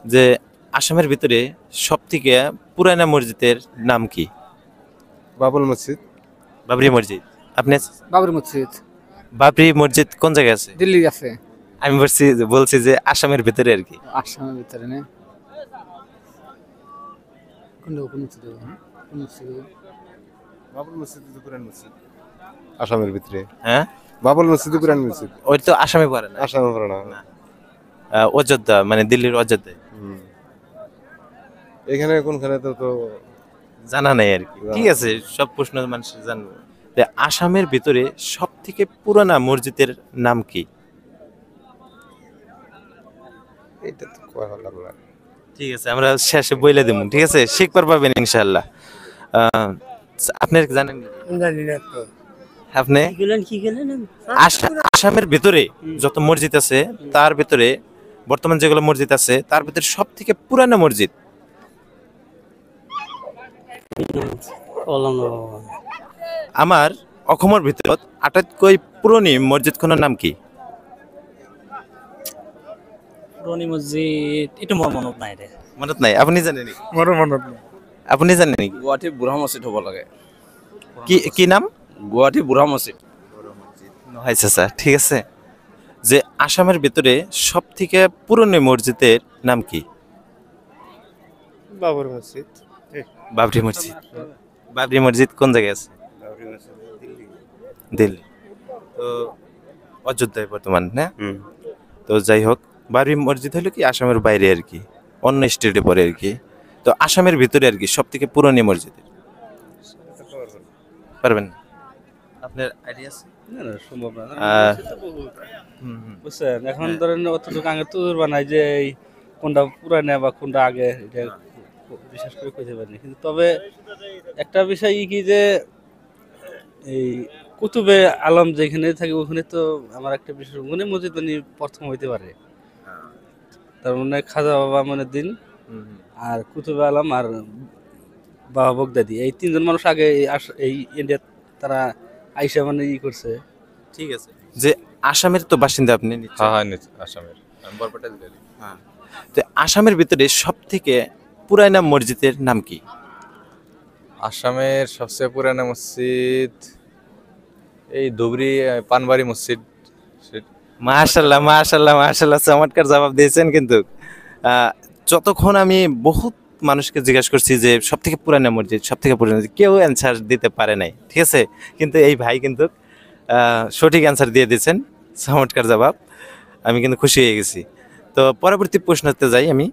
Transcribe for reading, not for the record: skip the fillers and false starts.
যে আসামের ভিতরে সবথেকে পুরানা মসজিদের নাম কি? বাবুল মসজিদ। বাবরি মসজিদ। আপনি? বাবরি মসজিদ বাবরি মসজিদ কোন জায়গায় আছে? দিল্লি আছে। আমি বলছি যে আসামের ভিতরে আর কি। আসামের ভিতরে না কোন মসজিদ কোন মসজিদ বাবুল মসজিদ তো পুরান মসজিদ আসামের ভিতরে। হ্যাঁ, বাবুল মসজিদ পুরান মসজিদ ওই তো আসামে পড়ে না। আসামে পড়ে না। অযোধ্যা মানে দিল্লির অযোধ্যায়। এখানে কোনখানে তো জানা নাই আর কি। ঠিক আছে, সব প্রশ্ন মানুষের জানবো। তো আসামের ভিতরে সব থেকে পুরানা মসজিদের নাম কি? এটা তো কয় হলাম না। ঠিক আছে, আমরা শেষে বইলে দেবো। ঠিক আছে, শিখবার পাবেন ইনশাআল্লাহ। আপনি জানেন কি? আপনি আসামের ভিতরে যত মসজিদ আছে তার ভিতরে বর্তমান যেগুলো মসজিদ আছে তার ভিতরে সব থেকে পুরানো মসজিদ আমার অসমৰ ভিতৰত আটাইতকৈ পুৰণি মছজিদখনৰ নাম কি? পুৰণি মছজিদ এইটো মোৰ মনত নাই দে। মনত নাই? আপুনি জানে নেকি? মোৰো মনত নাই। আপুনি জানে নেকি? গুৱাহাটী বুঢ়া মছজিদ হ'ব লাগে। কি কি নাম? গুৱাহাটী বুঢ়া মছজিদ। নহয় চাচা, ঠিক আছে। যে আসামের ভিতরে সব থেকে পুরনো মসজিদের নাম কি? বাবর মসজিদ। বাবরি মসজিদ। বাবরি মসজিদ কোন জায়গায় আছে? দিল্লি। তো অযোধ্যায় বর্তমান না? তো যাই হোক, বাবরি মসজিদ হলো কি আসামের বাইরে আর কি, অন্য স্টেটে পড়ে আর কি। তো আসামের ভিতরে আর কি সব থেকে পুরনো মসজিদ পারবেন না? আপনার আইডিয়া আছে? না না, সম্ভব না। বুঝছেন, এখন ধরেন অতটুকু আগে তো বানাই যে এই কোনটা পুরানা বা কোনটা আগে, এটা বিশেষ করে কইতে পারিনি। কিন্তু তবে একটা বিষয় কি যে এই কুতুবে আলম যেখানে থাকে ওখানে তো আমার একটা বিশেষ মনে মসজিদ মানে প্রথম হইতে পারে। তার মানে খাজা বাবা মানে দিন আর কুতুবে আলম আর বাবা বগদাদি, এই তিনজন মানুষ আগে এই ইন্ডিয়া তারা আইসা মানে করছে। ঠিক আছে, যে আসামের তো বাসিন্দা আপনি? হ্যাঁ আসামের বরপেটা জেলার। হ্যাঁ, তো আসামের ভিতরে সব থেকে পুরানা মসজিদের নাম কি? আসামের সবচেয়ে পুরানা মসজিদ এই ধুবড়ি পানবাড়ি মসজিদ। মাশাআল্লাহ মাশাআল্লাহ মাশাআল্লাহ, চমৎকার জবাব দিয়েছেন। কিন্তু যতক্ষণ আমি বহুত মানুষকে জিজ্ঞাসা করছি যে সব থেকে পুরানা মসজিদ, সব থেকে পুরানা, কেউ অ্যান্সার দিতে পারে নাই। ঠিক আছে, কিন্তু এই ভাই কিন্তু সঠিক অ্যান্সার দিয়ে দিয়েছেন, চমৎকার জবাব। আমি কিন্তু খুশি হয়ে গেছি। তো পরবর্তী প্রশ্নতে যাই আমি।